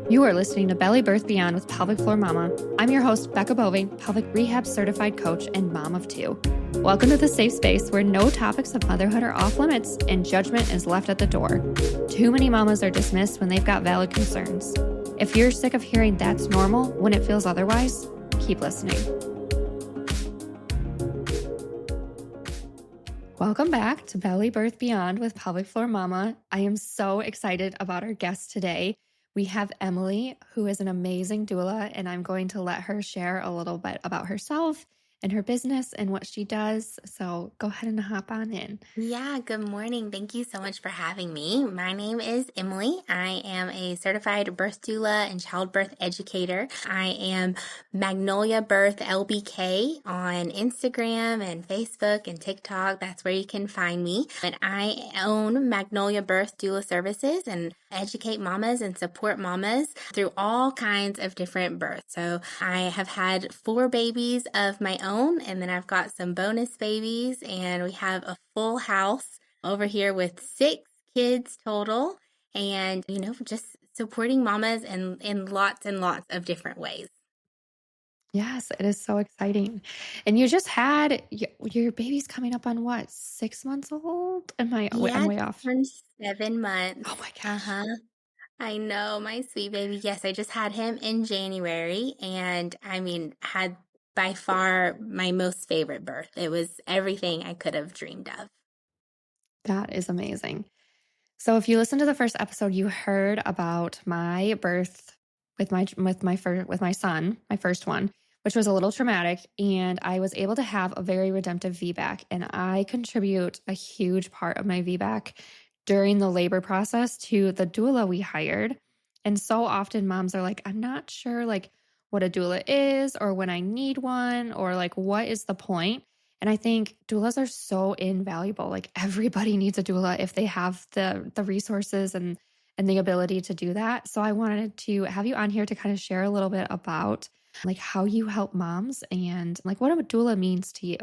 You are listening to Belly Birth Beyond with Pelvic Floor Mama. I'm your host, Becca Boving, pelvic rehab certified coach and mom of two. Welcome to the safe space where no topics of motherhood are off limits and judgment is left at the door. Too many mamas are dismissed when they've got valid concerns. If you're sick of hearing that's normal when it feels otherwise, keep listening. Welcome back to Belly Birth Beyond with Pelvic Floor Mama. I am so excited about our guest today. We have Emily, who is an amazing doula, and I'm going to let her share a little bit about herself and her business and what she does. So go ahead and hop on in. Yeah, good morning. Thank you so much for having me. My name is Emily. I am a certified birth doula and childbirth educator. I am Magnolia Birth LBK on Instagram and Facebook and TikTok. That's where you can find me. And I own Magnolia Birth Doula Services and educate mamas and support mamas through all kinds of different births. So I have had 4 babies of my own, and then I've got some bonus babies, and we have a full house over here with 6 kids total, and just supporting mamas in lots and lots of different ways. Yes, it is so exciting. And you just had your baby's coming up on what, 6 months old? I'm Yeah, way off. turned 7 months. Oh my gosh. Uh-huh. I know, my sweet baby. Yes, I just had him in January, and had by far my most favorite birth. It was everything I could have dreamed of. That is amazing. So if you listened to the first episode, you heard about my birth with my son, my first one, which was a little traumatic, and I was able to have a very redemptive VBAC, and I contribute a huge part of my VBAC during the labor process to the doula we hired. And so often moms are like, I'm not sure like what a doula is or when I need one or like what is the point? And I think doulas are so invaluable. Like everybody needs a doula if they have the resources and the ability to do that. So I wanted to have you on here to kind of share a little bit about like how you help moms and like what a doula means to you.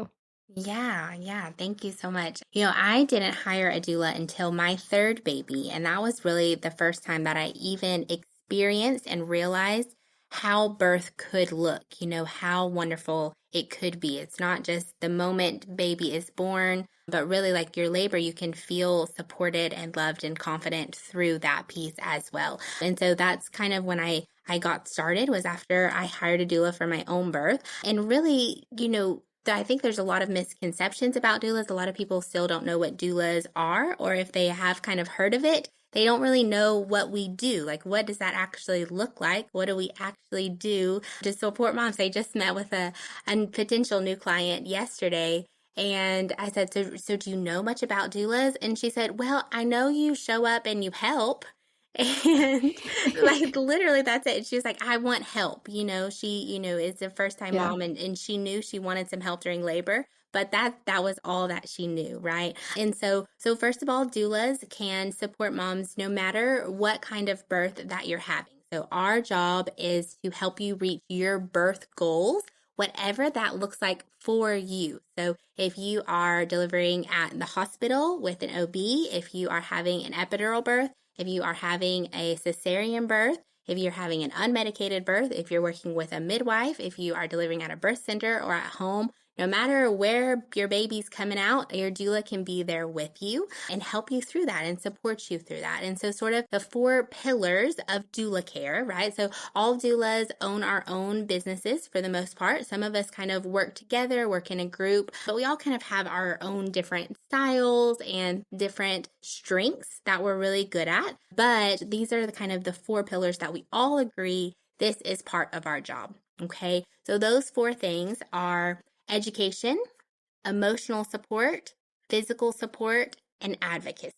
Yeah. Thank you so much. I didn't hire a doula until my 3rd baby, and that was really the first time that I even experienced and realized how birth could look, how wonderful it could be. It's not just the moment baby is born, but really like your labor, you can feel supported and loved and confident through that piece as well. And so that's kind of when I got started, was after I hired a doula for my own birth. And really, I think there's a lot of misconceptions about doulas. A lot of people still don't know what doulas are, or if they have kind of heard of it, they don't really know what we do. Like, what does that actually look like? What do we actually do to support moms? I just met with a potential new client yesterday, and I said, so do you know much about doulas? And she said, well, I know you show up and you help. And like literally that's it. She was like, I want help. She, is a first time Yeah. mom, and she knew she wanted some help during labor, but that was all that she knew, right? And so first of all, doulas can support moms no matter what kind of birth that you're having. So our job is to help you reach your birth goals, whatever that looks like for you. So if you are delivering at the hospital with an OB, if you are having an epidural birth, if you are having a cesarean birth, if you're having an unmedicated birth, if you're working with a midwife, if you are delivering at a birth center or at home, no matter where your baby's coming out, your doula can be there with you and help you through that and support you through that. And so sort of the 4 pillars of doula care, right? So all doulas own our own businesses for the most part. Some of us kind of work together, work in a group, but we all kind of have our own different styles and different strengths that we're really good at. But these are the kind of the 4 pillars that we all agree this is part of our job. Okay. So those 4 things are education, emotional support, physical support, and advocacy.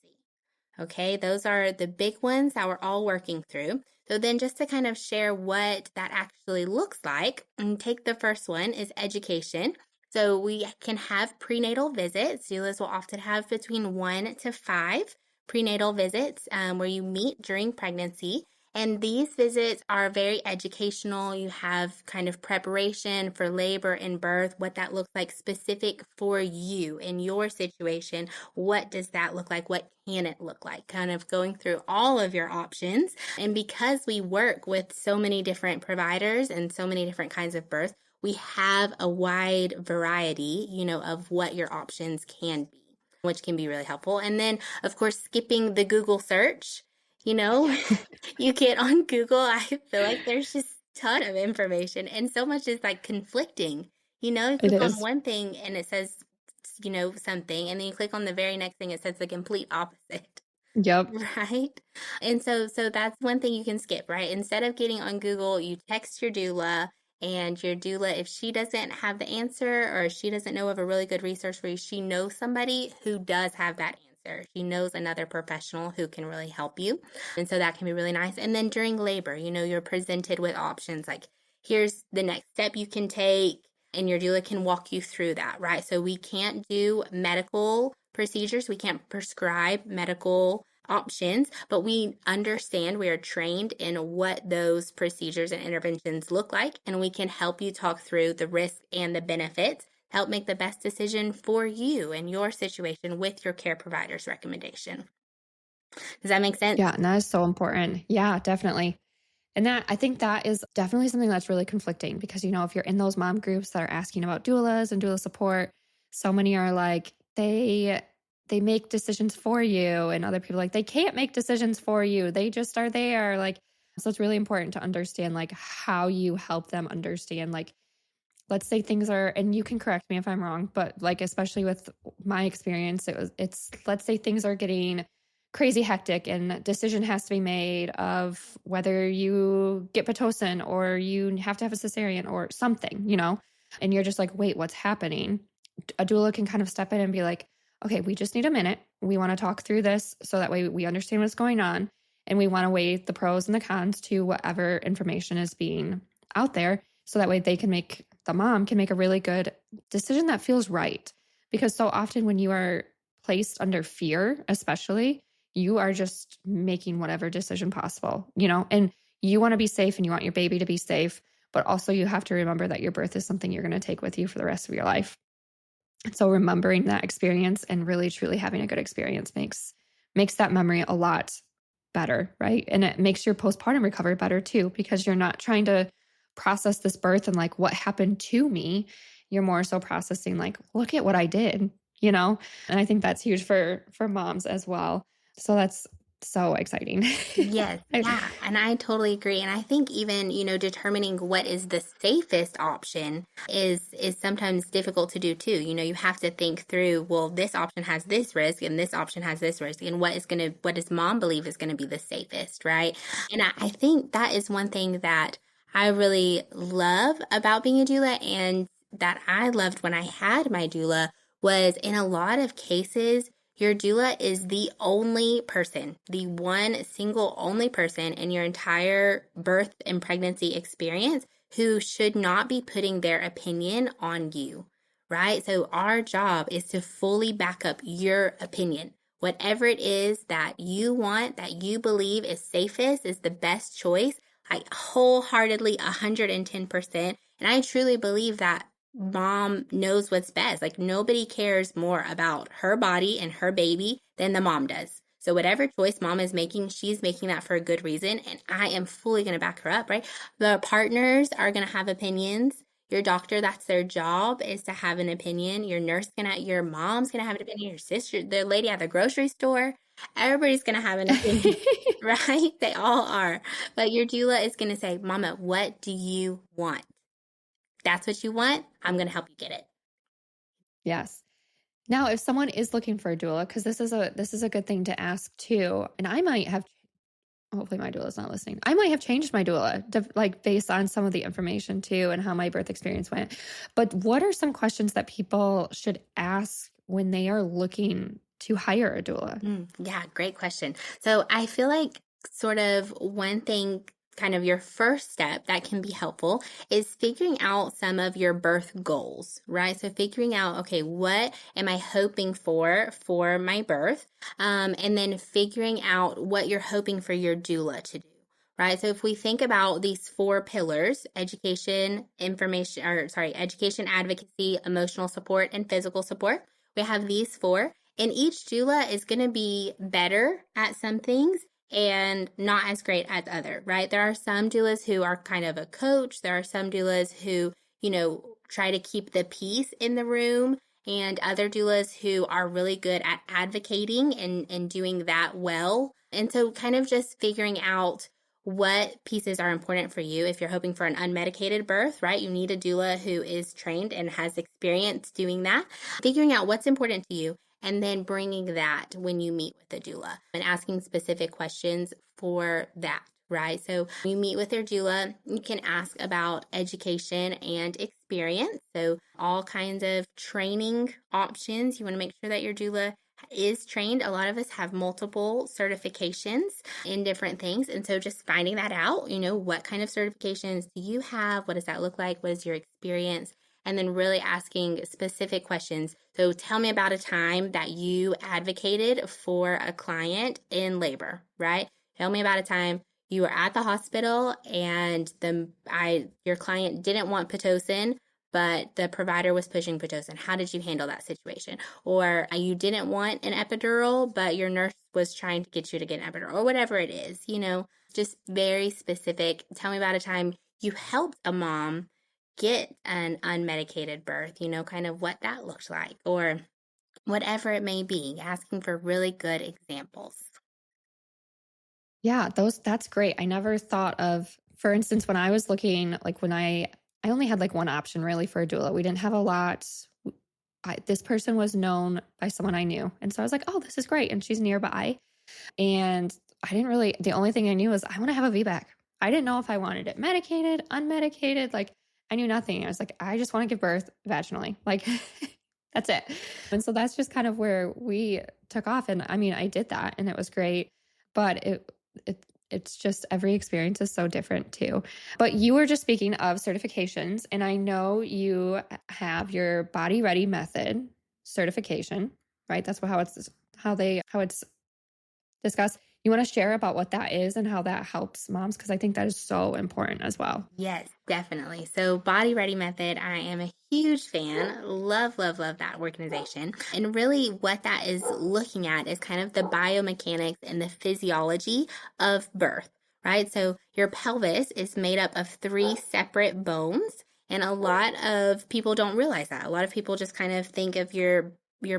Okay, those are the big ones that we're all working through. So then just to kind of share what that actually looks like, and take the first one is education. So we can have prenatal visits. Doulas will often have between 1 to 5 prenatal visits where you meet during pregnancy. And these visits are very educational. You have kind of preparation for labor and birth, what that looks like specific for you in your situation. What does that look like? What can it look like? Kind of going through all of your options. And because we work with so many different providers and so many different kinds of birth, we have a wide variety, of what your options can be, which can be really helpful. And then, of course, skipping the Google search, you know, you get on Google, I feel like there's just a ton of information and so much is like conflicting. You It click on is. one thing and it says, something, and then you click on the very next thing, it says the complete opposite. Yep. Right. And so that's one thing you can skip, right? Instead of getting on Google, you text your doula, and your doula, if she doesn't have the answer or she doesn't know of a really good resource for you, she knows somebody who does have that answer. She knows another professional who can really help you. And so that can be really nice. And then during labor, you're presented with options like, here's the next step you can take, and your doula can walk you through that, right? So we can't do medical procedures, we can't prescribe medical options, but we understand, we are trained in what those procedures and interventions look like, and we can help you talk through the risks and the benefits, help make the best decision for you and your situation with your care provider's recommendation. Does that make sense? Yeah. And that is so important. Yeah, definitely. And I think that is definitely something that's really conflicting because, if you're in those mom groups that are asking about doulas and doula support, so many are like, they make decisions for you. And other people are like, they can't make decisions for you. They just are there. Like, so it's really important to understand like how you help them understand, like, let's say things are, and you can correct me if I'm wrong, but like, especially with my experience, let's say things are getting crazy hectic and decision has to be made of whether you get Pitocin or you have to have a cesarean or something, and you're just like, wait, what's happening? A doula can kind of step in and be like, okay, we just need a minute. We want to talk through this so that way we understand what's going on. And we want to weigh the pros and the cons to whatever information is being out there. So that way the mom can make a really good decision that feels right. Because so often when you are placed under fear, especially, you are just making whatever decision possible, and you want to be safe and you want your baby to be safe. But also you have to remember that your birth is something you're going to take with you for the rest of your life. So remembering that experience and really truly having a good experience makes that memory a lot better, right? And it makes your postpartum recovery better too, because you're not trying to process this birth and like what happened to me. You're more so processing like, look at what I did, And I think that's huge for moms as well. So that's so exciting. Yes, yeah, and I totally agree. And I think even, determining what is the safest option is sometimes difficult to do too. You have to think through, well, this option has this risk and this option has this risk, and what does mom believe is gonna be the safest, right? And I think that is one thing that I really love about being a doula, and that I loved when I had my doula, was in a lot of cases your doula is the only person, the one single only person in your entire birth and pregnancy experience who should not be putting their opinion on you, right? So our job is to fully back up your opinion. Whatever it is that you want, that you believe is safest, is the best choice, like wholeheartedly 110%. And I truly believe that mom knows what's best. Like nobody cares more about her body and her baby than the mom does. So whatever choice mom is making, she's making that for a good reason. And I am fully going to back her up, right? The partners are going to have opinions. Your doctor, that's their job, is to have an opinion. Your mom's going to have an opinion. Your sister, the lady at the grocery store, everybody's going to have an opinion, right? They all are. But your doula is going to say, Mama, what do you want? That's what you want, I'm going to help you get it. Yes. Now, if someone is looking for a doula, because this is a good thing to ask too, and I might have, hopefully my doula is not listening. I might have changed my doula like based on some of the information too and how my birth experience went. But what are some questions that people should ask when they are looking to hire a doula? Yeah, great question. So I feel like sort of one thing, kind of your first step that can be helpful, is figuring out some of your birth goals, right? So figuring out, okay, what am I hoping for my birth? And then figuring out what you're hoping for your doula to do. right? So if we think about these four pillars, education, advocacy, emotional support, and physical support, we have these four. And each doula is going to be better at some things and not as great as other, right? There are some doulas who are kind of a coach. There are some doulas who, try to keep the peace in the room, and other doulas who are really good at advocating and doing that well. And so kind of just figuring out what pieces are important for you. If you're hoping for an unmedicated birth, right, you need a doula who is trained and has experience doing that. Figuring out what's important to you and then bringing that when you meet with a doula and asking specific questions for that, right? So when you meet with your doula, you can ask about education and experience. So all kinds of training options. You want to make sure that your doula is trained. A lot of us have multiple certifications in different things. And so just finding that out, what kind of certifications do you have? What does that look like? What is your experience? And then really asking specific questions. So tell me about a time that you advocated for a client in labor, right? Tell me about a time you were at the hospital and your client didn't want Pitocin, but the provider was pushing Pitocin. How did you handle that situation? Or you didn't want an epidural, but your nurse was trying to get you to get an epidural, or whatever it is, just very specific. Tell me about a time you helped a mom get an unmedicated birth, kind of what that looked like, or whatever it may be, asking for really good examples. Yeah, that's great. I never thought of, for instance, when I was looking, like when I only had like one option really for a doula. We didn't have a lot. This person was known by someone I knew. And so I was like, oh, this is great. And she's nearby. And the only thing I knew was I want to have a VBAC. I didn't know if I wanted it medicated, unmedicated. Like I knew nothing. I was like, I just want to give birth vaginally. Like that's it. And so that's just kind of where we took off. And I mean, I did that and it was great, but it's just every experience is so different too. But you were just speaking of certifications, and I know you have your Body Ready method certification, right? That's how it's discussed. You want to share about what that is and how that helps moms? Because I think that is so important as well. Yes, definitely. So, Body Ready Method, I am a huge fan. Love, love, love that organization. And really, what that is looking at is kind of the biomechanics and the physiology of birth, right? So, your pelvis is made up of three separate bones. And a lot of people don't realize that. A lot of people just kind of think of your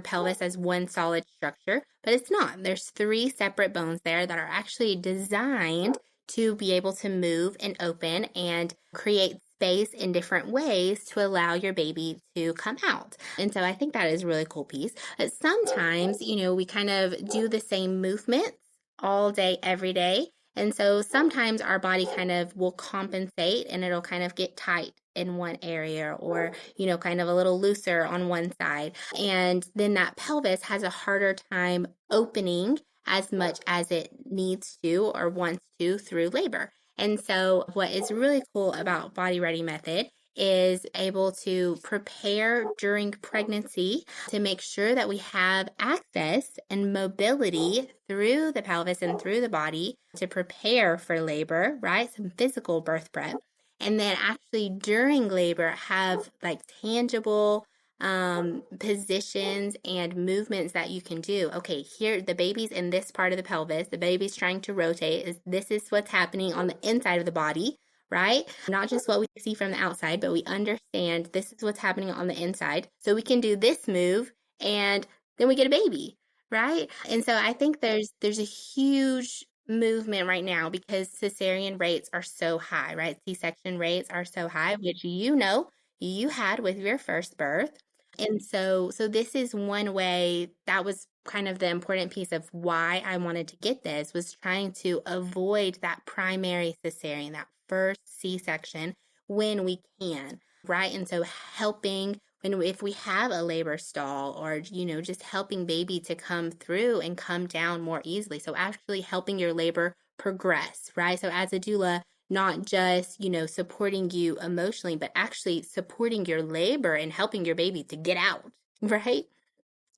pelvis as one solid structure, but it's not. There's three separate bones there that are actually designed to be able to move and open and create space in different ways to allow your baby to come out. And so I think that is a really cool piece. But sometimes, we kind of do the same movements all day, every day. And so sometimes our body kind of will compensate and it'll kind of get tight in one area or, kind of a little looser on one side. And then that pelvis has a harder time opening as much as it needs to or wants to through labor. And so what is really cool about Body Ready Method is able to prepare during pregnancy to make sure that we have access and mobility through the pelvis and through the body to prepare for labor, right? Some physical birth prep. And then actually during labor have like tangible positions and movements that you can do. Okay, here the baby's in this part of the pelvis, the baby's trying to rotate. This is what's happening on the inside of the body, right? Not just what we see from the outside, but we understand this is what's happening on the inside. So we can do this move and then we get a baby, right? And so I think there's a huge movement right now because cesarean rates are so high, right? C-section rates are so high, which you had with your first birth. And so this is one way that was kind of the important piece of why I wanted to get this was trying to avoid that primary cesarean, that first C-section when we can, right? And so helping if we have a labor stall or just helping baby to come through and come down more easily. So actually helping your labor progress, right? So as a doula, not just, supporting you emotionally, but actually supporting your labor and helping your baby to get out, right?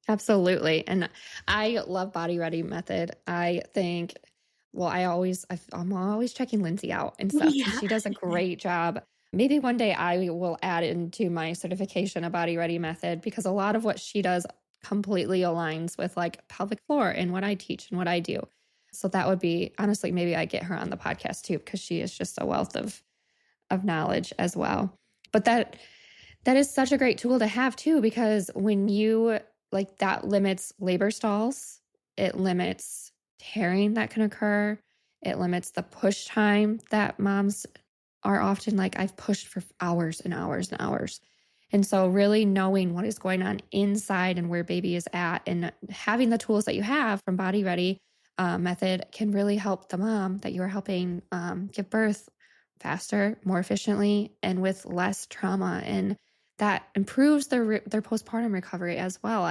Absolutely. And I love Body Ready method. I think I'm always checking Lindsay out and stuff because Yeah. she does a great job. Maybe one day I will add into my certification a body ready method because a lot of what she does completely aligns with like pelvic floor and what I teach and what I do. So that would be honestly, maybe I get her on the podcast too, because she is just a wealth of knowledge as well. But that is such a great tool to have too, because when you like that limits labor stalls, it limits tearing that can occur, it limits the push time that moms are often like, I've pushed for hours and hours and hours. And so, really knowing what is going on inside and where baby is at, and having the tools that you have from Body Ready method can really help the mom that you are helping give birth faster, more efficiently, and with less trauma. And that improves their postpartum recovery as well.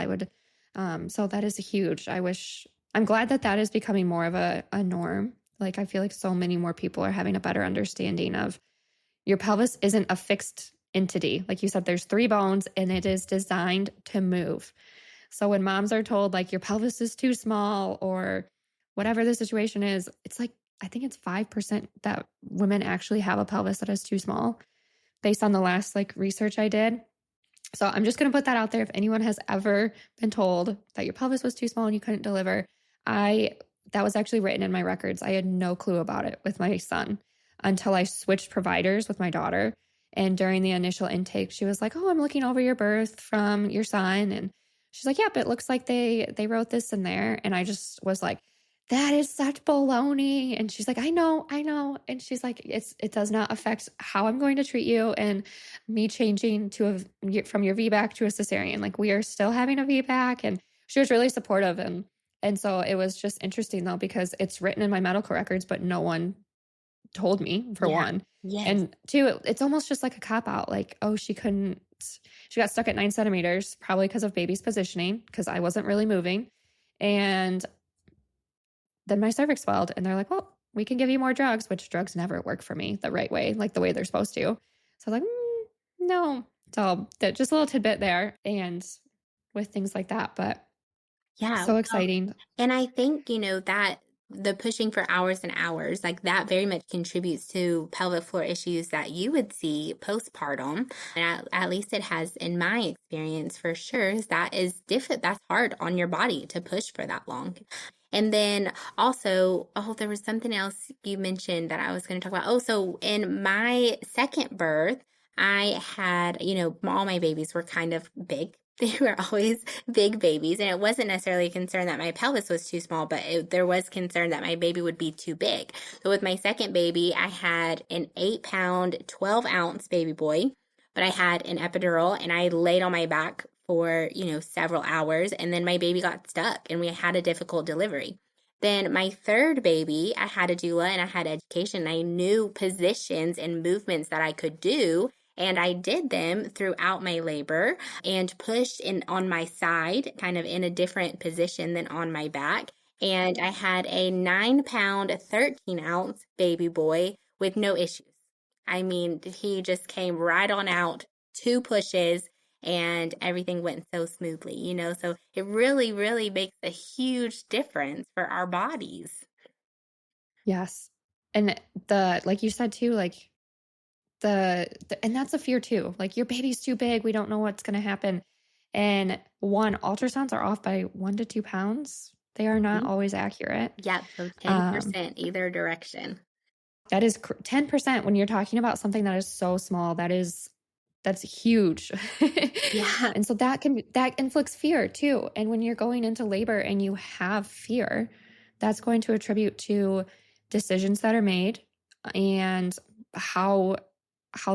So that is huge. I'm glad that that is becoming more of a norm. Like, I feel like so many more people are having a better understanding of your pelvis isn't a fixed entity. Like you said, there's 3 bones and it is designed to move. So when moms are told like your pelvis is too small or whatever the situation is, it's like, I think it's 5% that women actually have a pelvis that is too small based on the last like research I did. So I'm just going to put that out there. If anyone has ever been told that your pelvis was too small and you couldn't deliver, that was actually written in my records. I had no clue about it with my son until I switched providers with my daughter. And during the initial intake, she was like, "Oh, I'm looking over your birth from your son." And she's like, "Yep, it looks like they wrote this in there." And I just was like, "That is such baloney." And she's like, I know. And she's like, it does not affect how I'm going to treat you. And me changing from your VBAC to a cesarean, like we are still having a VBAC. And she was really supportive. And so it was just interesting though, because it's written in my medical records, but no one told me, for Yeah. one. Yes. And two, it's almost just like a cop out. Like, oh, she got stuck at 9 centimeters, probably because of baby's positioning, because I wasn't really moving. And then my cervix swelled, and they're like, well, we can give you more drugs, which drugs never work for me the right way, like the way they're supposed to. So I was like, no. So just a little tidbit there, and with things like that, but Yeah. so Well, exciting. and I think, that the pushing for hours and hours, like that very much contributes to pelvic floor issues that you would see postpartum. And at least it has in my experience for sure. That is different. That's hard on your body to push for that long. And then also, oh, there was something else you mentioned that I was going to talk about. Oh, so in my second birth, I had, all my babies were kind of big. They were always big babies. And it wasn't necessarily a concern that my pelvis was too small, but there was concern that my baby would be too big. So with my second baby, I had an 8-pound, 12-ounce baby boy, but I had an epidural and I laid on my back for, several hours. And then my baby got stuck and we had a difficult delivery. Then my third baby, I had a doula and I had education. I knew positions and movements that I could do. And I did them throughout my labor and pushed in on my side, kind of in a different position than on my back. And I had a 9-pound, 13-ounce baby boy with no issues. I mean, he just came right on out, 2 pushes, and everything went so smoothly. So it really, really makes a huge difference for our bodies. Yes. And like you said too, like and that's a fear too. Like, your baby's too big. We don't know what's going to happen. And ultrasounds are off by 1 to 2 pounds. They are not Mhm. always accurate. Yep, so Um, 10% either direction. that is 10% when you're talking about something that is so small. That's huge. Yeah. And so that inflicts fear too. And when you're going into labor and you have fear, that's going to attribute to decisions that are made and how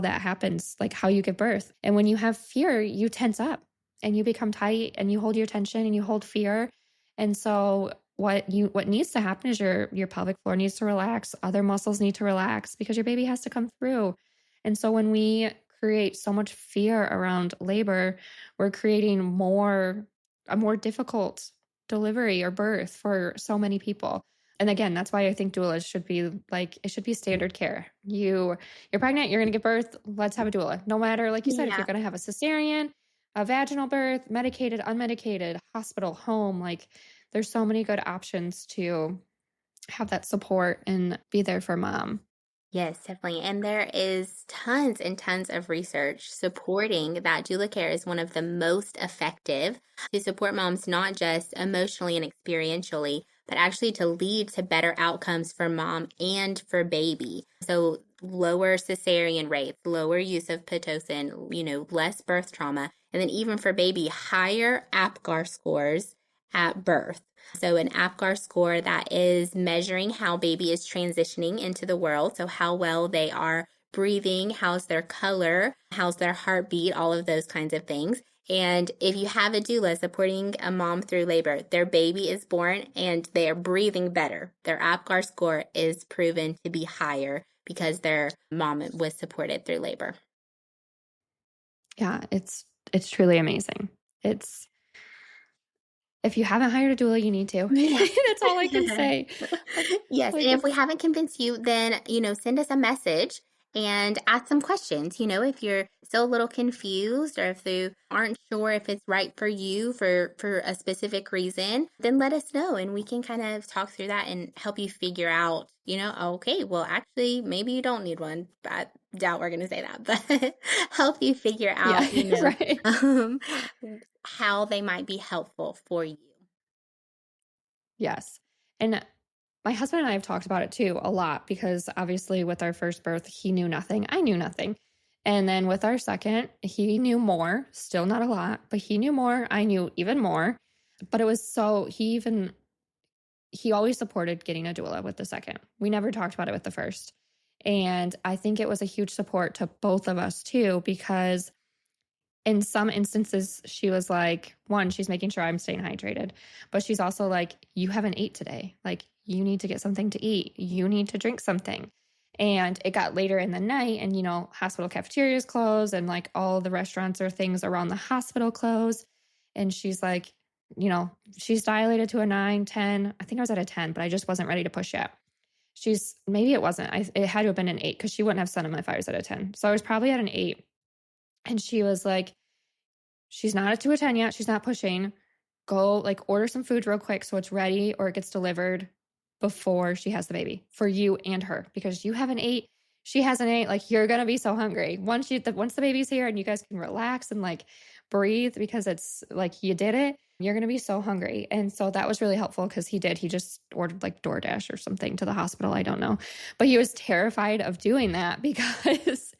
that happens, like how you give birth. And when you have fear, you tense up and you become tight and you hold your tension and you hold fear. And so what needs to happen is your pelvic floor needs to relax, other muscles need to relax because your baby has to come through. And so when we create so much fear around labor, we're creating a more difficult delivery or birth for so many people. And again, that's why I think doulas should be like, it should be standard care. You're pregnant, you're going to give birth, let's have a doula. No matter, like you said, if Yeah. you're going to have a cesarean, a vaginal birth, medicated, unmedicated, hospital, home, like there's so many good options to have that support and be there for mom. Yes, definitely. And there is tons and tons of research supporting that doula care is one of the most effective to support moms, not just emotionally and experientially, but actually to lead to better outcomes for mom and for baby. So lower cesarean rates, lower use of Pitocin, less birth trauma, and then even for baby, higher APGAR scores at birth. So, an APGAR score that is measuring how baby is transitioning into the world. So, how well they are breathing, how's their color, how's their heartbeat, all of those kinds of things. And if you have a doula supporting a mom through labor, their baby is born and they are breathing better. Their APGAR score is proven to be higher because their mom was supported through labor. Yeah, it's truly amazing. It's if you haven't hired a doula, you need to. Yes. That's all I can say. Yes. Like And if we it's haven't convinced you, then, send us a message and ask some questions. If you're still a little confused or if you aren't sure if it's right for you for a specific reason, then let us know and we can kind of talk through that and help you figure out, okay, well, actually, maybe you don't need one. I doubt we're going to say that, but help you figure yeah, out, right. um, how they might be helpful for you. Yes. And my husband and I have talked about it too a lot because obviously with our first birth, he knew nothing. I knew nothing. And then with our second, he knew more, still not a lot, but he knew more. I knew even more. But it was so he always supported getting a doula with the second. We never talked about it with the first. And I think it was a huge support to both of us too, because in some instances, she was like, one, she's making sure I'm staying hydrated, but she's also like, you haven't ate today. Like, you need to get something to eat. You need to drink something. And it got later in the night, and, hospital cafeterias closed, and like all the restaurants or things around the hospital closed. And she's like, she's dilated to a 9, 10. I think I was at a 10, but I just wasn't ready to push yet. Maybe it wasn't. It had to have been an 8 because she wouldn't have sent him if I was at a 10. So I was probably at an 8. And she was like, she's not at 2 a 10 yet. She's not pushing. Go like order some food real quick so it's ready or it gets delivered before she has the baby for you and her because you have an 8. She has an 8. Like you're gonna be so hungry once the baby's here and you guys can relax and like breathe because it's like you did it. You're gonna be so hungry, and so that was really helpful because he did. He just ordered like DoorDash or something to the hospital. I don't know, but he was terrified of doing that because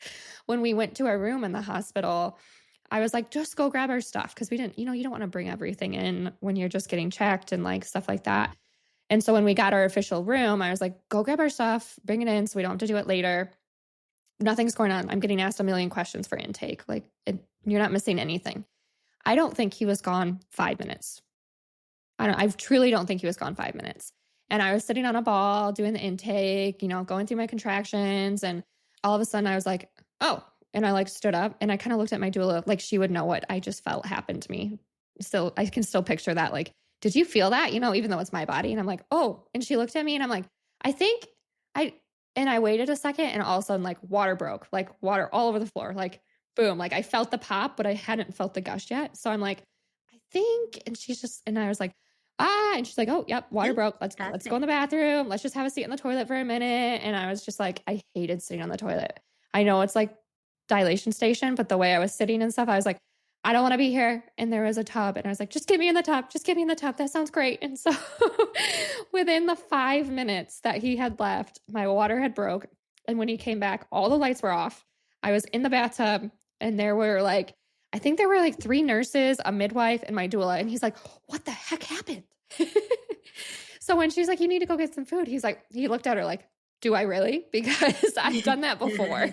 when we went to our room in the hospital, I was like, just go grab our stuff because we didn't, you don't want to bring everything in when you're just getting checked and like stuff like that. And so when we got our official room, I was like, go grab our stuff, bring it in so we don't have to do it later. Nothing's going on. I'm getting asked a million questions for intake. Like, you're not missing anything. I don't think he was gone 5 minutes. I truly don't think he was gone 5 minutes. And I was sitting on a ball doing the intake, going through my contractions. And all of a sudden I was like, oh, and I like stood up and I kind of looked at my doula, like she would know what I just felt happened to me. Still, I can still picture that. Like, did you feel that? Even though it's my body. And I'm like, oh, and she looked at me and I'm like, I think I, and I waited a second and all of a sudden like water broke, like water all over the floor, like boom, like I felt the pop, but I hadn't felt the gush yet. So I'm like, I think, and I was like, and she's like, oh, yep, water broke. Let's go in the bathroom. Let's just have a seat in the toilet for a minute. And I was just like, I hated sitting on the toilet. I know it's like dilation station, but the way I was sitting and stuff, I was like, I don't want to be here. And there was a tub. And I was like, just get me in the tub. Just get me in the tub. That sounds great. And so within the 5 minutes that he had left, my water had broke. And when he came back, all the lights were off. I was in the bathtub and I think there were like 3 nurses, a midwife, and my doula. And he's like, what the heck happened? So when she's like, you need to go get some food, he looked at her like, do I really? Because I've done that before.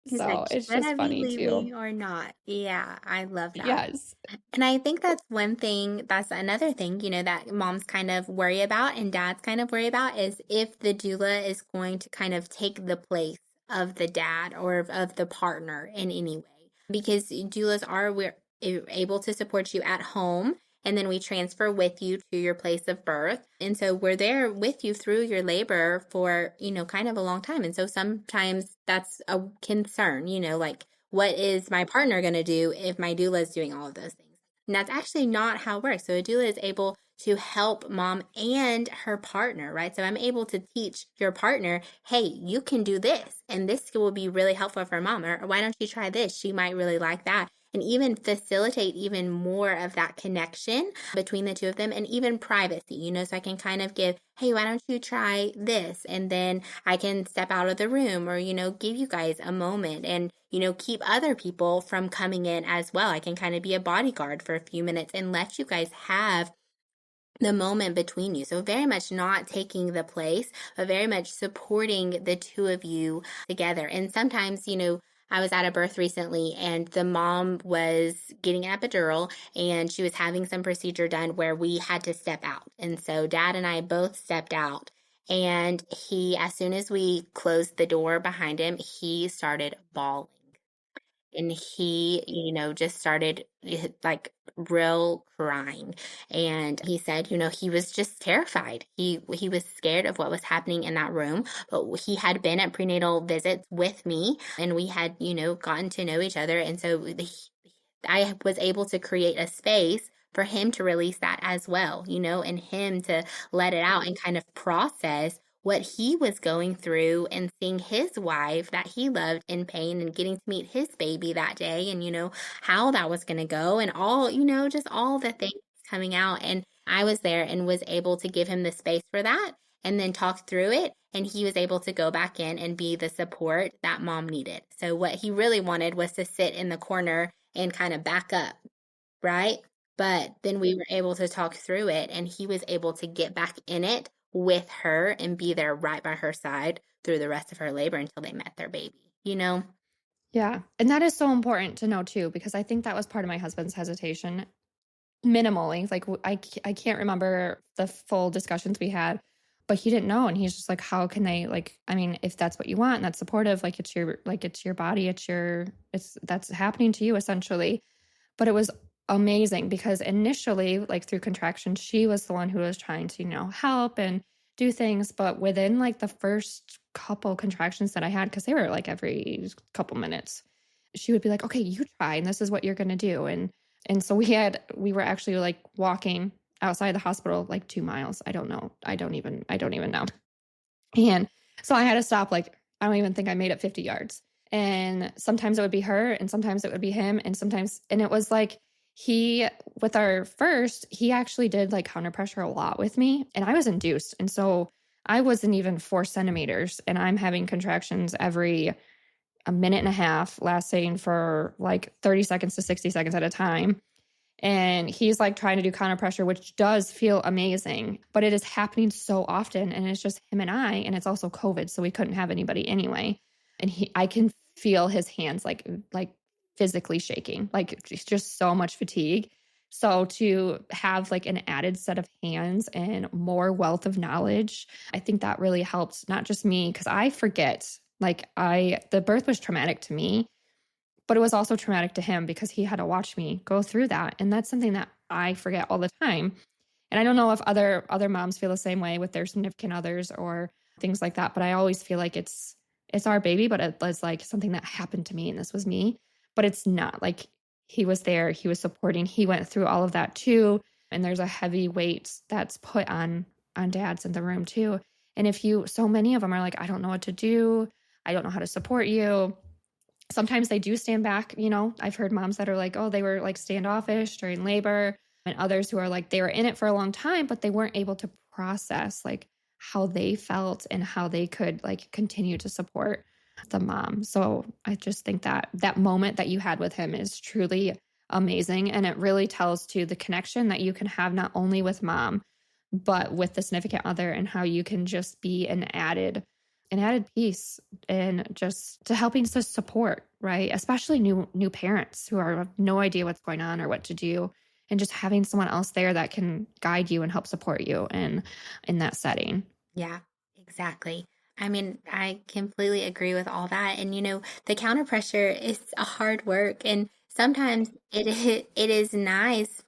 He's So like, it's should just I be funny too. leaving or not? Yeah, I love that. Yes. And I think that's another thing, that moms kind of worry about and dads kind of worry about is if the doula is going to kind of take the place of the dad or of the partner in any way. Because we're able to support you at home and then we transfer with you to your place of birth. And so we're there with you through your labor for, kind of a long time. And so sometimes that's a concern, like what is my partner going to do if my doula is doing all of those things? And that's actually not how it works. So a doula is able to help mom and her partner, right? So I'm able to teach your partner, hey, you can do this, and this will be really helpful for mom. Or why don't you try this? She might really like that. And even facilitate even more of that connection between the two of them, and even privacy, so I can kind of give, hey, why don't you try this? And then I can step out of the room, or, give you guys a moment, and, keep other people from coming in as well. I can kind of be a bodyguard for a few minutes and let you guys have the moment between you. So very much not taking the place, but very much supporting the two of you together. And sometimes, I was at a birth recently and the mom was getting an epidural and she was having some procedure done where we had to step out. And so dad and I both stepped out. And as soon as we closed the door behind him, he started bawling, and he, just started like real crying. And he said, he was just terrified. He was scared of what was happening in that room. But he had been at prenatal visits with me, and we had, gotten to know each other. And so I was able to create a space for him to release that as well, and him to let it out and kind of process what he was going through, and seeing his wife that he loved in pain, and getting to meet his baby that day, and, how that was going to go, and all, just all the things coming out. And I was there and was able to give him the space for that, and then talk through it. And he was able to go back in and be the support that mom needed. So what he really wanted was to sit in the corner and kind of back up, right? But then we were able to talk through it, and he was able to get back in it with her and be there right by her side through the rest of her labor until they met their baby. Yeah. And that is so important to know too, because I think that was part of my husband's hesitation, minimally. Like I can't remember the full discussions we had, but he didn't know. And he's just like, how can they, like, I mean, if that's what you want and that's supportive, like it's your body, that's happening to you essentially. But it was amazing because initially, like through contractions, she was the one who was trying to, help and do things. But within like the first couple contractions that I had, because they were like every couple minutes, she would be like, okay, you try, and this is what you're going to do. And so we were actually like walking outside the hospital, like 2 miles. I don't know. I don't even know. And so I had to stop, like, I don't even think I made it 50 yards. And sometimes it would be her and sometimes it would be him. And it was like, with our first, he actually did like counter pressure a lot with me, and I was induced. And so I wasn't even 4 centimeters, and I'm having contractions every a minute and a half, lasting for like 30 seconds to 60 seconds at a time. And he's like trying to do counter pressure, which does feel amazing, but it is happening so often. And it's just him and I, and it's also COVID. So we couldn't have anybody anyway. And I can feel his hands like physically shaking, like it's just so much fatigue. So to have like an added set of hands and more wealth of knowledge, I think that really helped not just me, because I forget, the birth was traumatic to me, but it was also traumatic to him because he had to watch me go through that. And that's something that I forget all the time. And I don't know if other moms feel the same way with their significant others or things like that, but I always feel like it's our baby, but it's like something that happened to me and this was me. But it's not. Like, he was there, he was supporting, he went through all of that too. And there's a heavy weight that's put on dads in the room too. And so many of them are like, I don't know what to do, I don't know how to support you. Sometimes they do stand back. I've heard moms that are like, oh, they were like standoffish during labor, and others who are like, they were in it for a long time, but they weren't able to process like how they felt and how they could like continue to support the mom. So I just think that moment that you had with him is truly amazing. And it really tells to the connection that you can have not only with mom, but with the significant other, and how you can just be an added piece and just to helping to support, right? Especially new parents who have no idea what's going on or what to do, and just having someone else there that can guide you and help support you in that setting. Yeah, exactly. I mean, I completely agree with all that. And the counter pressure is a hard work, and sometimes it is nice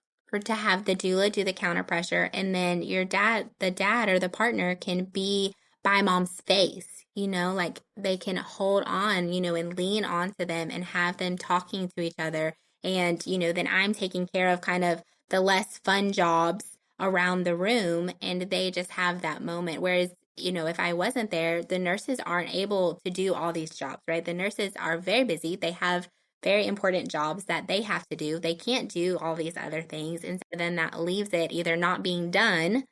to have the doula do the counter pressure, and then the dad or the partner can be by mom's face. Like they can hold on, and lean onto them and have them talking to each other. And then I'm taking care of kind of the less fun jobs around the room, and they just have that moment. Whereas, if I wasn't there, the nurses aren't able to do all these jobs, right? The nurses are very busy. They have very important jobs that they have to do. They can't do all these other things. And so then that leaves it either not being done,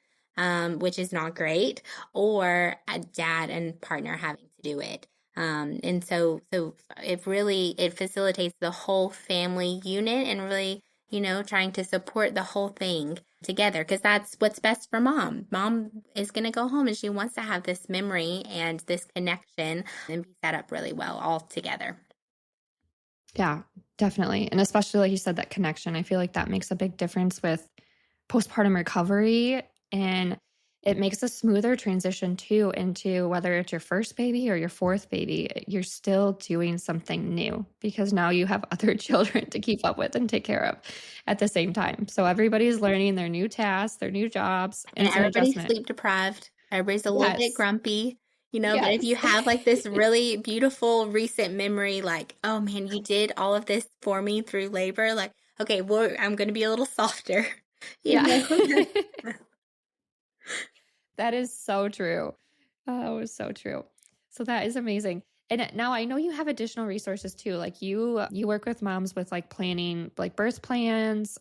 which is not great, or a dad and partner having to do it. And so it facilitates the whole family unit, and really, trying to support the whole thing together, because that's what's best for mom. Mom is going to go home and she wants to have this memory and this connection and be set up really well all together. Yeah, definitely. And especially like you said, that connection, I feel like that makes a big difference with postpartum recovery, and it makes a smoother transition too into whether it's your first baby or your fourth baby, you're still doing something new because now you have other children to keep up with and take care of at the same time. So everybody's learning their new tasks, their new jobs, and And it's an everybody's adjustment. sleep deprived. Everybody's a little bit Yes. grumpy, but if Yes. you have like this really beautiful recent memory, like, oh man, you did all of this for me through labor, like, okay, well, I'm going to be a little softer, you Yeah. know? That is so true. Oh, so true. So that is amazing. And now I know you have additional resources too. Like you work with moms with like planning like birth plans.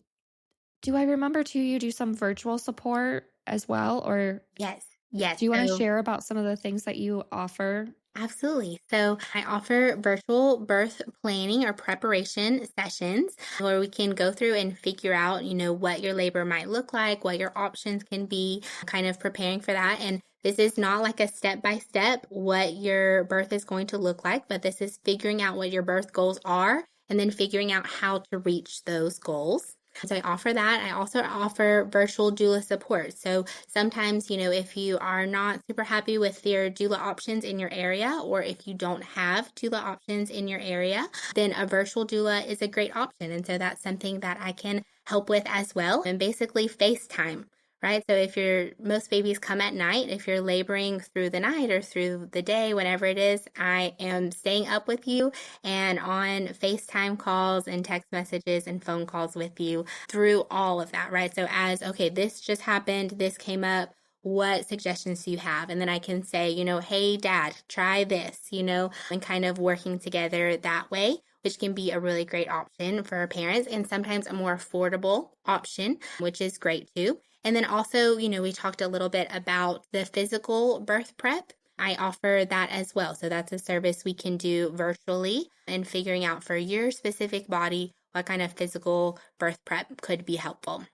Do I remember too you do some virtual support as well, or Yes, yes. do you want to So share about some of the things that you offer? absolutely. So I offer virtual birth planning or preparation sessions where we can go through and figure out, what your labor might look like, what your options can be, kind of preparing for that. And this is not like a step by step what your birth is going to look like, but this is figuring out what your birth goals are and then figuring out how to reach those goals. So I offer that. I also offer virtual doula support. So sometimes, if you are not super happy with your doula options in your area, or if you don't have doula options in your area, then a virtual doula is a great option. And so that's something that I can help with as well. And basically FaceTime. Right. So most babies come at night. If you're laboring through the night or through the day, whatever it is, I am staying up with you and on FaceTime calls and text messages and phone calls with you through all of that, right? So okay, this just happened, this came up, what suggestions do you have? And then I can say, hey, dad, try this, and kind of working together that way, which can be a really great option for parents and sometimes a more affordable option, which is great too. And then also, we talked a little bit about the physical birth prep. I offer that as well. So that's a service we can do virtually and figuring out for your specific body what kind of physical birth prep could be helpful,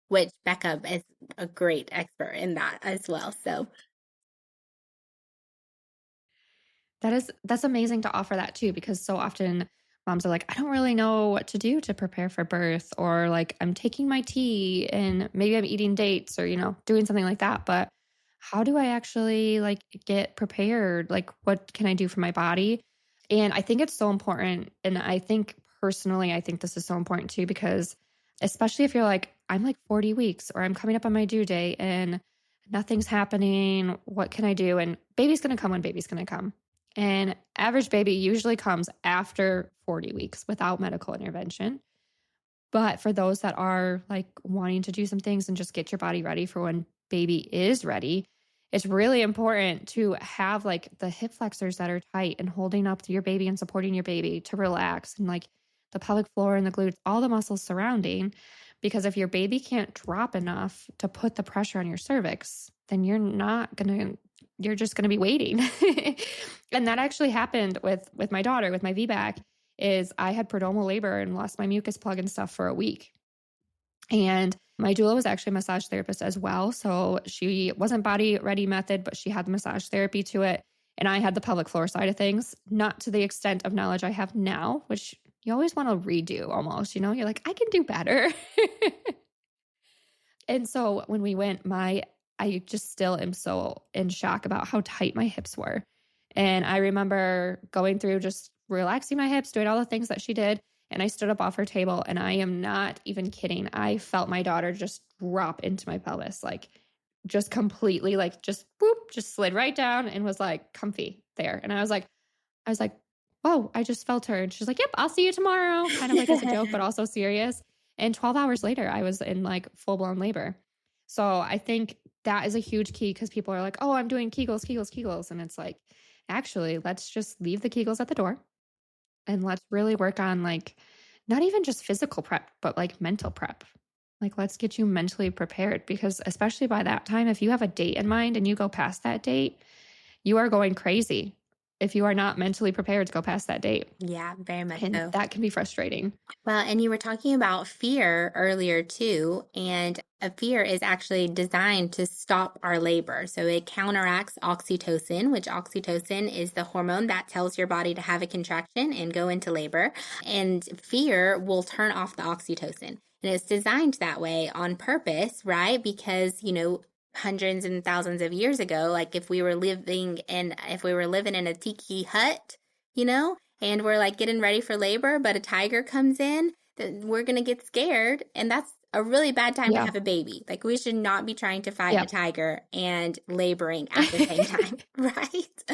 which Becca is a great expert in that as well. So That's amazing to offer that too, because so often moms are like, I don't really know what to do to prepare for birth, or like I'm taking my tea and maybe I'm eating dates or, doing something like that. But how do I actually like get prepared? Like, what can I do for my body? And I think it's so important. And I think personally, I think this is so important too, because especially if you're like, I'm like 40 weeks or I'm coming up on my due date and nothing's happening, what can I do? And baby's going to come when baby's going to come. And average baby usually comes after 40 weeks without medical intervention. But for those that are like wanting to do some things and just get your body ready for when baby is ready, it's really important to have like the hip flexors that are tight and holding up to your baby and supporting your baby to relax, and like the pelvic floor and the glutes, all the muscles surrounding. Because if your baby can't drop enough to put the pressure on your cervix, then you're just going to be waiting. And that actually happened with my daughter, with my VBAC, is I had prodromal labor and lost my mucus plug and stuff for a week. And my doula was actually a massage therapist as well. So she wasn't body ready method, but she had the massage therapy to it. And I had the pelvic floor side of things, not to the extent of knowledge I have now, which you always want to redo almost, you're like, I can do better. And so when we went, I just still am so in shock about how tight my hips were. And I remember going through just relaxing my hips, doing all the things that she did. And I stood up off her table, and I am not even kidding. I felt my daughter just drop into my pelvis, like just completely, like just boop, just slid right down and was like comfy there. And I was like, whoa, I just felt her. And she's like, yep, I'll see you tomorrow. Kind of like as a joke, but also serious. And 12 hours later, I was in like full blown labor. So I think that is a huge key because people are like, oh, I'm doing Kegels, Kegels, Kegels. And it's like, actually, let's just leave the Kegels at the door and let's really work on like not even just physical prep, but like mental prep. Like, let's get you mentally prepared because, especially by that time, if you have a date in mind and you go past that date, you are going crazy if you are not mentally prepared to go past that date. Yeah, very much And so. that can be frustrating. Well, and you were talking about fear earlier too, and a fear is actually designed to stop our labor. So it counteracts oxytocin, which oxytocin is the hormone that tells your body to have a contraction and go into labor. And fear will turn off the oxytocin. And it's designed that way on purpose, right? Because, hundreds and thousands of years ago, like if we were living in a tiki hut, and we're like getting ready for labor, but a tiger comes in, then we're going to get scared. And that's a really bad time to Yeah. have a baby. Like, we should not be trying to fight a Yep. tiger and laboring at the same time, right?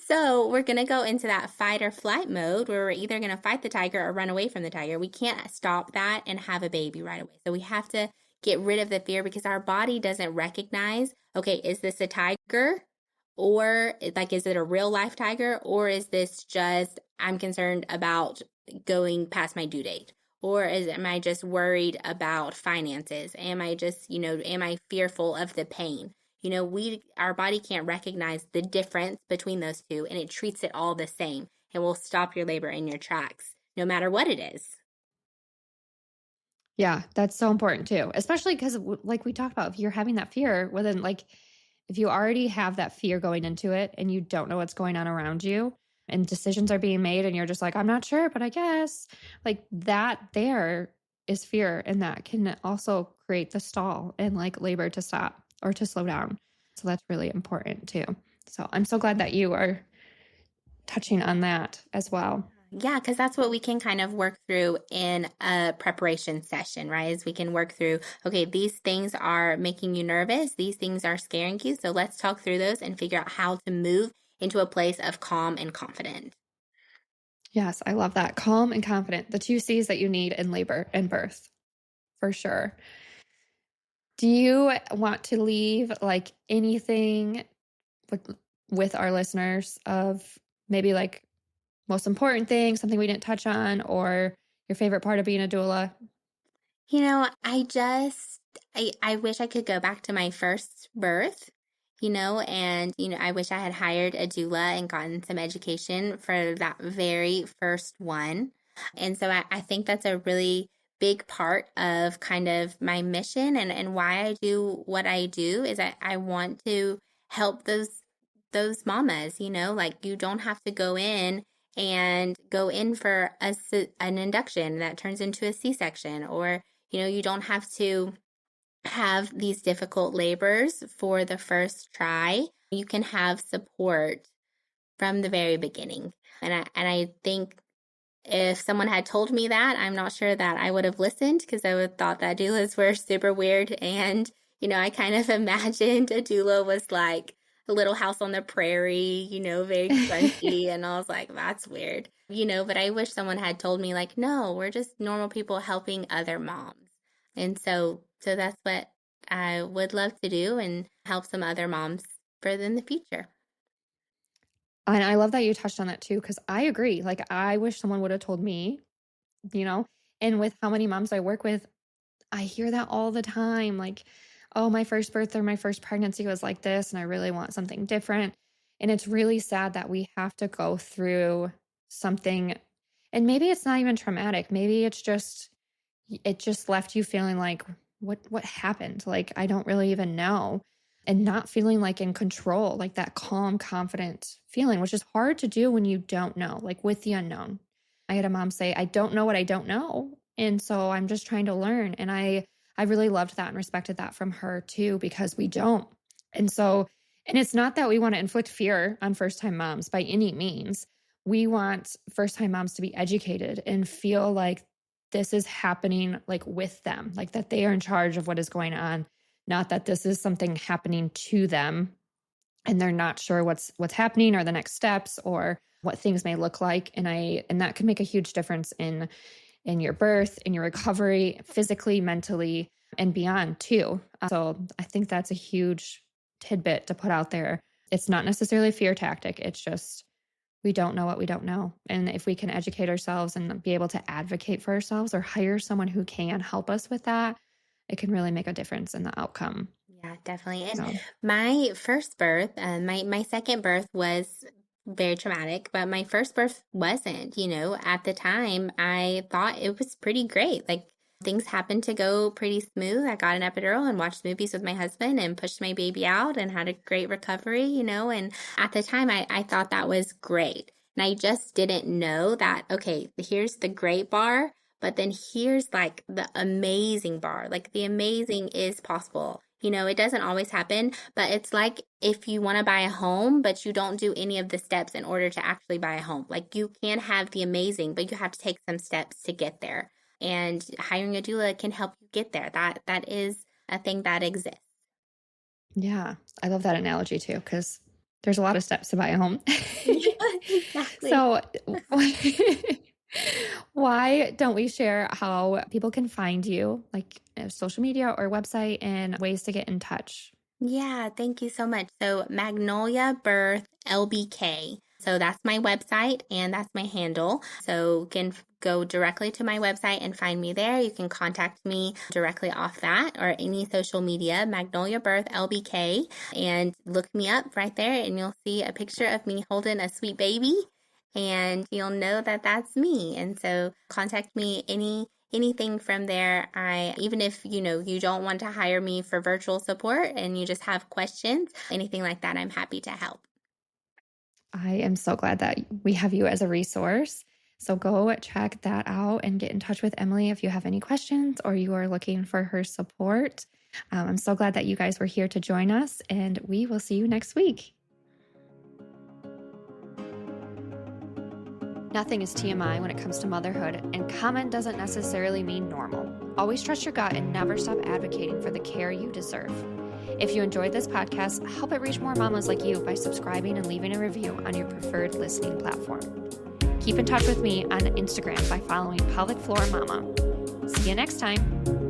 So we're going to go into that fight or flight mode where we're either going to fight the tiger or run away from the tiger. We can't stop that and have a baby right away. So we have to get rid of the fear because our body doesn't recognize, okay, is this a tiger? Or like, is it a real life tiger? Or is this just, I'm concerned about going past my due date? Or am I just worried about finances? Am I just, am I fearful of the pain? Our body can't recognize the difference between those two, and it treats it all the same and will stop your labor in your tracks, no matter what it is. Yeah, that's so important too, especially because, like we talked about, if you're having that fear, well, then, like, if you already have that fear going into it and you don't know what's going on around you and decisions are being made and you're just like, I'm not sure, but I guess, like, that there is fear. And that can also create the stall and like labor to stop or to slow down. So that's really important too. So I'm so glad that you are touching on that as well. Yeah, because that's what we can kind of work through in a preparation session, right? Is we can work through, okay, these things are making you nervous, these things are scaring you. So let's talk through those and figure out how to move into a place of calm and confident. Yes, I love that. Calm and confident, the two C's that you need in labor and birth, for sure. Do you want to leave like anything with our listeners of maybe like most important thing, something we didn't touch on, or your favorite part of being a doula? I wish I could go back to my first birth, and, I wish I had hired a doula and gotten some education for that very first one. And so I think that's a really big part of kind of my mission and why I do what I do is I want to help those mamas, like you don't have to go in for an induction that turns into a C-section, or you don't have to have these difficult labors for the first try. You can have support from the very beginning. And I think if someone had told me that, I'm not sure that I would have listened because I would have thought that doulas were super weird. And, I kind of imagined a doula was like a little house on the prairie, very crunchy. And I was like, that's weird, but I wish someone had told me, like, no, we're just normal people helping other moms. And so that's what I would love to do and help some other moms further in the future. And I love that you touched on that too, because I agree. Like, I wish someone would have told me, you know, and with how many moms I work with, I hear that all the time. Like, oh, my first birth or my first pregnancy was like this, and I really want something different. And it's really sad that we have to go through something. And maybe it's not even traumatic. Maybe it just left you feeling like, what happened? Like, I don't really even know. And not feeling like in control, like that calm, confident feeling, which is hard to do when you don't know, like with the unknown. I had a mom say, I don't know what I don't know. And so I'm just trying to learn. And I really loved that and respected that from her too, because we don't. And so, and it's not that we want to inflict fear on first time moms by any means. We want first time moms to be educated and feel like this is happening like with them, like that they are in charge of what is going on, not that this is something happening to them and they're not sure what's happening or the next steps or what things may look like. And that can make a huge difference in your birth, in your recovery, physically, mentally, and beyond too. So I think that's a huge tidbit to put out there. It's not necessarily a fear tactic. It's just, we don't know what we don't know. And if we can educate ourselves and be able to advocate for ourselves or hire someone who can help us with that, it can really make a difference in the outcome. Yeah, definitely. And So, my first birth, my second birth was very traumatic, but my first birth wasn't. At the time, I thought it was pretty great. Like things happened to go pretty smooth. I got an epidural and watched movies with my husband and pushed my baby out and had a great recovery, and at the time I thought that was great. And I just didn't know that, okay, here's the great bar, but then here's like the amazing bar. Like the amazing is possible. It doesn't always happen, but it's like if you want to buy a home, but you don't do any of the steps in order to actually buy a home. Like you can have the amazing, but you have to take some steps to get there. And hiring a doula can help you get there. That is a thing that exists. yeah, I love that analogy too, because there's a lot of steps to buy a home. Yeah, exactly. So, why don't we share how people can find you, like social media or website, and ways to get in touch? Yeah, thank you so much. So Magnolia Birth LBK. So that's my website and that's my handle. So you can go directly to my website and find me there. You can contact me directly off that or any social media, Magnolia Birth LBK, and look me up right there and you'll see a picture of me holding a sweet baby and you'll know that that's me. And so contact me anything from there. Even if you don't want to hire me for virtual support and you just have questions, anything like that, I'm happy to help. I am so glad that we have you as a resource. So go check that out and get in touch with Emily if you have any questions or you are looking for her support. I'm so glad that you guys were here to join us, and we will see you next week. Nothing is TMI when it comes to motherhood, and common doesn't necessarily mean normal. Always trust your gut and never stop advocating for the care you deserve. If you enjoyed this podcast, help it reach more mamas like you by subscribing and leaving a review on your preferred listening platform. Keep in touch with me on Instagram by following Pelvic Floor Mama. See you next time.